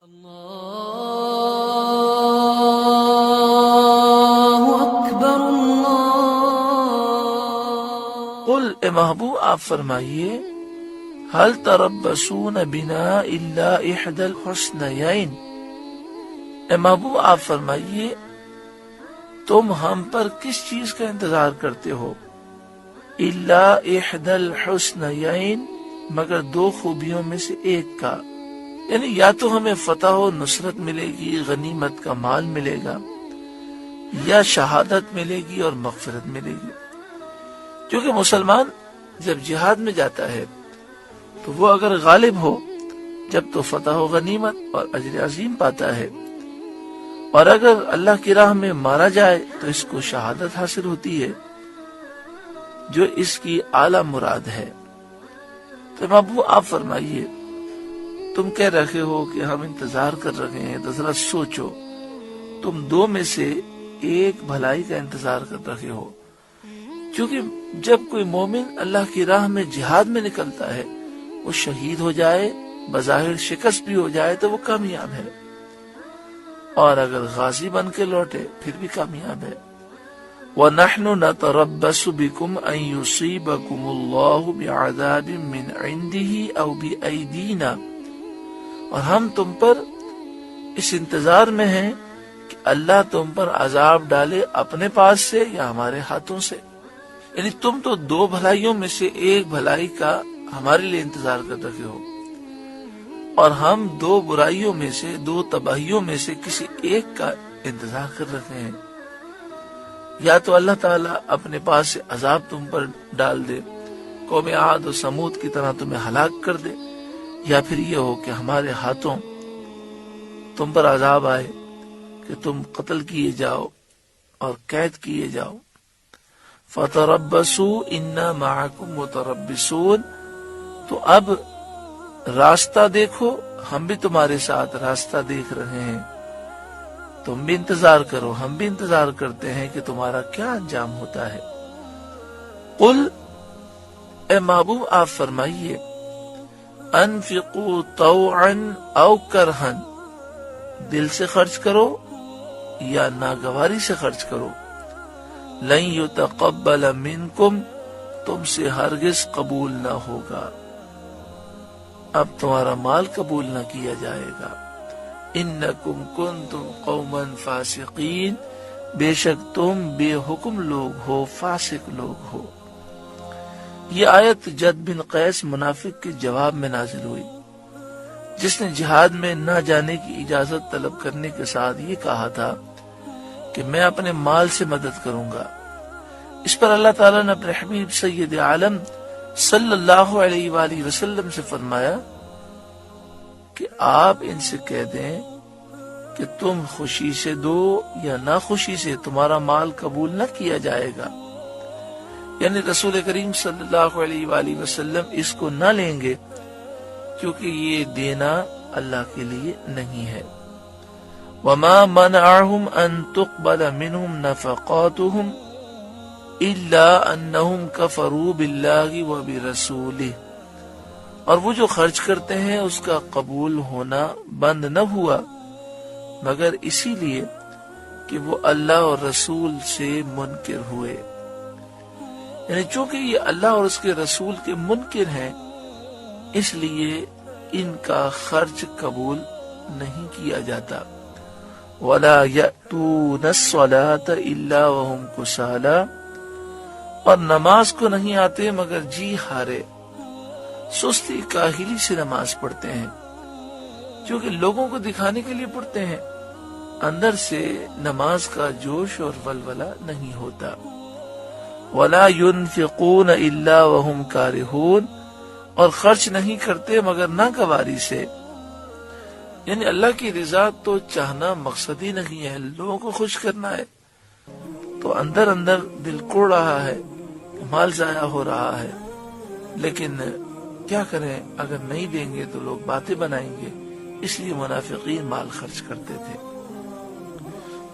قل اے محبوب آپ فرمائیے هل تربصون بنا الا احدى الحسنيين، اے محبوب آپ فرمائیے تم ہم پر کس چیز کا انتظار کرتے ہو؟ الا احدى الحسنيين، مگر دو خوبیوں میں سے ایک کا، یعنی یا تو ہمیں فتح و نصرت ملے گی، غنیمت کا مال ملے گا، یا شہادت ملے گی اور مغفرت ملے گی۔ کیونکہ مسلمان جب جہاد میں جاتا ہے تو وہ اگر غالب ہو جب تو فتح و غنیمت اور اجر عظیم پاتا ہے، اور اگر اللہ کی راہ میں مارا جائے تو اس کو شہادت حاصل ہوتی ہے جو اس کی اعلیٰ مراد ہے۔ تو محبوب آپ فرمائیے تم کہہ رہے ہو کہ ہم انتظار کر رہے ہیں، تو ذرا سوچو، تم دو میں سے ایک بھلائی کا انتظار کر رہے ہو، کیونکہ جب کوئی مومن اللہ کی راہ میں جہاد میں نکلتا ہے وہ شہید ہو جائے، بظاہر شکست بھی ہو جائے تو وہ کامیاب ہے، اور اگر غازی بن کے لوٹے پھر بھی کامیاب ہے۔ وَنَحْنُ نَتَرَبَّصُ بِكُمْ أَن يُصِيبَكُمُ اللَّهُ بِعَذَابٍ مِّنْ عِنْدِهِ أَوْ بِأَيْدِينَا، اور ہم تم پر اس انتظار میں ہیں کہ اللہ تم پر عذاب ڈالے اپنے پاس سے یا ہمارے ہاتھوں سے، یعنی تم تو دو بھلائیوں میں سے ایک بھلائی کا ہمارے لیے انتظار کر رہے ہو، اور ہم دو برائیوں میں سے، دو تباہیوں میں سے کسی ایک کا انتظار کر رہے ہیں۔ یا تو اللہ تعالیٰ اپنے پاس سے عذاب تم پر ڈال دے، قوم عاد و سمود کی طرح تمہیں ہلاک کر دے، یا پھر یہ ہو کہ ہمارے ہاتھوں تم پر عذاب آئے کہ تم قتل کیے جاؤ اور قید کیے جاؤ۔ فَتَرَبَّصُوا إِنَّا مَعَكُمْ مُتَرَبِّصُونَ، تو اب راستہ دیکھو، ہم بھی تمہارے ساتھ راستہ دیکھ رہے ہیں، تم بھی انتظار کرو، ہم بھی انتظار کرتے ہیں کہ تمہارا کیا انجام ہوتا ہے۔ قل، اے محبوب آپ فرمائیے انفقوا طوعا او کرہا، دل سے خرچ کرو یا ناگواری سے خرچ کرو، لن یتقبل منکم، تم سے ہرگز قبول نہ ہوگا، اب تمہارا مال قبول نہ کیا جائے گا۔ انکم کنتم قوما فاسقین، بے شک تم بے حکم لوگ ہو، فاسق لوگ ہو۔ یہ آیت جد بن قیس منافق کے جواب میں نازل ہوئی، جس نے جہاد میں نہ جانے کی اجازت طلب کرنے کے ساتھ یہ کہا تھا کہ میں اپنے مال سے مدد کروں گا۔ اس پر اللہ تعالیٰ نے اپنے حبیب سید عالم صلی اللہ علیہ وآلہ وسلم سے فرمایا کہ آپ ان سے کہہ دیں کہ تم خوشی سے دو یا ناخوشی سے تمہارا مال قبول نہ کیا جائے گا، یعنی رسول کریم صلی اللہ علیہ وآلہ وسلم اس کو نہ لیں گے، کیونکہ یہ دینا اللہ کے لیے نہیں ہے۔ وَمَا مَنَعَهُمْ أَن تُقْبَلَ مِنْهُمْ نَفَقَاتُهُمْ إِلَّا أَنَّهُمْ كَفَرُوا بِاللَّهِ وَبِرَسُولِهِ، اور وہ جو خرچ کرتے ہیں اس کا قبول ہونا بند نہ ہوا مگر اسی لیے کہ وہ اللہ اور رسول سے منکر ہوئے، یعنی چونکہ یہ اللہ اور اس کے رسول کے منکر ہیں اس لیے ان کا خرچ قبول نہیں کیا جاتا۔ وَلَا يَأْتُونَ الصَّلَاةَ إِلَّا وَهُمْ كُسَالَىٰ، اور نماز کو نہیں آتے مگر جی ہارے، سستی کاہلی سے نماز پڑھتے ہیں، کیونکہ لوگوں کو دکھانے کے لیے پڑھتے ہیں، اندر سے نماز کا جوش اور ولولہ نہیں ہوتا۔ وَلَا يُنْفِقُونَ إِلَّا وَهُمْ كَارِهُونَ، اور خرچ نہیں کرتے مگر ناگواری سے، یعنی اللہ کی رضا تو چاہنا مقصد ہی نہیں ہے، لوگوں کو خوش کرنا ہے، تو اندر اندر دل کوڑ رہا ہے، مال ضائع ہو رہا ہے، لیکن کیا کریں، اگر نہیں دیں گے تو لوگ باتیں بنائیں گے، اس لیے منافقین مال خرچ کرتے تھے۔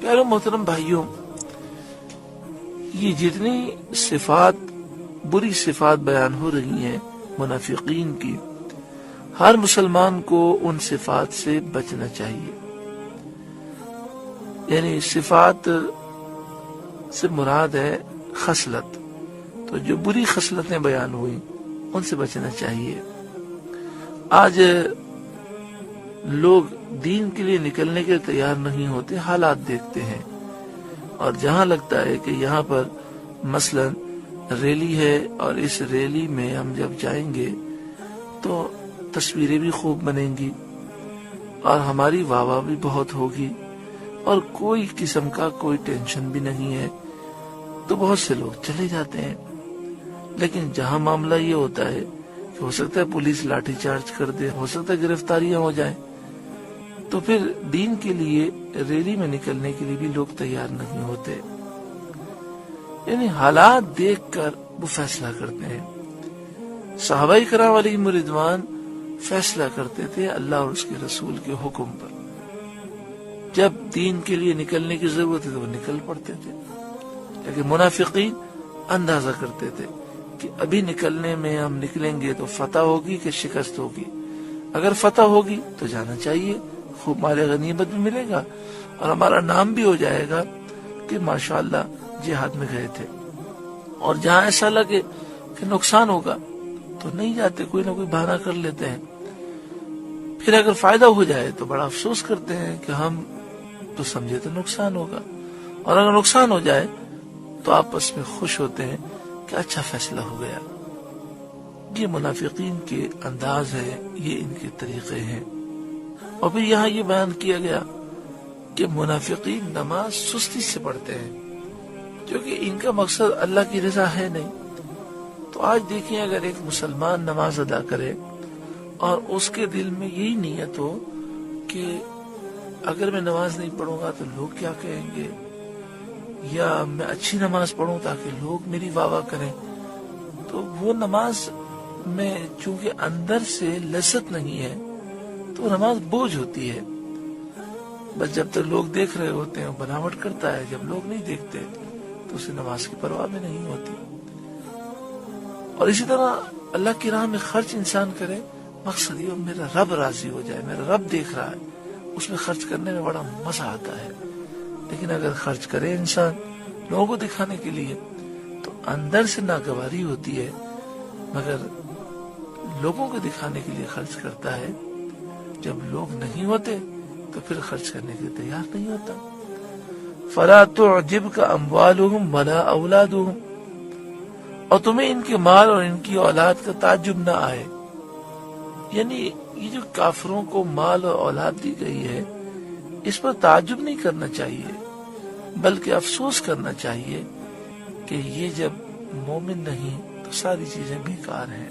پیارے محترم بھائیوں، یہ جتنی صفات، بری صفات بیان ہو رہی ہیں منافقین کی، ہر مسلمان کو ان صفات سے بچنا چاہیے. یعنی صفات سے مراد ہے خصلت. تو جو بری خصلتیں بیان ہوئی ان سے بچنا چاہیے. آج لوگ دین کے لیے نکلنے کے تیار نہیں ہوتے، حالات دیکھتے ہیں، اور جہاں لگتا ہے کہ یہاں پر مثلا ریلی ہے اور اس ریلی میں ہم جب جائیں گے تو تصویریں بھی خوب بنیں گی اور ہماری واہ واہ بھی بہت ہوگی اور کوئی قسم کا کوئی ٹینشن بھی نہیں ہے، تو بہت سے لوگ چلے جاتے ہیں. لیکن جہاں معاملہ یہ ہوتا ہے کہ ہو سکتا ہے پولیس لاٹھی چارج کر دے، ہو سکتا ہے گرفتاریاں ہو جائیں، تو پھر دین کے لیے ریلی میں نکلنے کے لیے بھی لوگ تیار نہیں ہوتے. یعنی حالات دیکھ کر وہ فیصلہ کرتے ہیں. صحابہ کرام علیہم رضوان فیصلہ کرتے تھے اللہ اور اس کے رسول کے حکم پر. جب دین کے لیے نکلنے کی ضرورت ہے تو وہ نکل پڑتے تھے. لیکن منافقین اندازہ کرتے تھے کہ ابھی نکلنے میں ہم نکلیں گے تو فتح ہوگی کہ شکست ہوگی. اگر فتح ہوگی تو جانا چاہیے، خوب مال غنیمت بھی ملے گا اور ہمارا نام بھی ہو جائے گا کہ ماشاءاللہ جہاد میں گئے تھے. اور جہاں ایسا لگے کہ نقصان ہوگا تو نہیں جاتے، کوئی نہ کوئی بہانہ کر لیتے ہیں. پھر اگر فائدہ ہو جائے تو بڑا افسوس کرتے ہیں کہ ہم تو سمجھے تو نقصان ہوگا، اور اگر نقصان ہو جائے تو آپس میں خوش ہوتے ہیں کہ اچھا فیصلہ ہو گیا. یہ منافقین کے انداز ہے، یہ ان کے طریقے ہیں. اور پھر یہاں یہ بیان کیا گیا کہ منافقین نماز سستی سے پڑھتے ہیں کیونکہ ان کا مقصد اللہ کی رضا ہے نہیں. تو آج دیکھیں اگر ایک مسلمان نماز ادا کرے اور اس کے دل میں یہی نیت ہو کہ اگر میں نماز نہیں پڑھوں گا تو لوگ کیا کہیں گے، یا میں اچھی نماز پڑھوں تاکہ لوگ میری واہ واہ کریں، تو وہ نماز میں چونکہ اندر سے لذت نہیں ہے تو نماز بوجھ ہوتی ہے. بس جب تک لوگ دیکھ رہے ہوتے ہیں وہ بناوٹ کرتا ہے، جب لوگ نہیں دیکھتے تو اسے نماز کی پرواہ بھی نہیں ہوتی. اور اسی طرح اللہ کی راہ میں خرچ انسان کرے، مقصد یہ میرا رب راضی ہو جائے، میرا رب دیکھ رہا ہے، اس میں خرچ کرنے میں بڑا مزہ آتا ہے. لیکن اگر خرچ کرے انسان لوگوں کو دکھانے کے لیے تو اندر سے ناگواری ہوتی ہے، مگر لوگوں کو دکھانے کے لیے خرچ کرتا ہے. جب لوگ نہیں ہوتے تو پھر خرچ کرنے کے لیے تیار نہیں ہوتا. فَلَا تُعْجِبْكَ أَمْوَالُهُمْ وَلَا أَوْلَادُهُمْ، اور تمہیں ان کے مال اور ان کی اولاد کا تعجب نہ آئے. یعنی یہ جو کافروں کو مال اور اولاد دی گئی ہے اس پر تعجب نہیں کرنا چاہیے، بلکہ افسوس کرنا چاہیے کہ یہ جب مومن نہیں تو ساری چیزیں بیکار ہیں.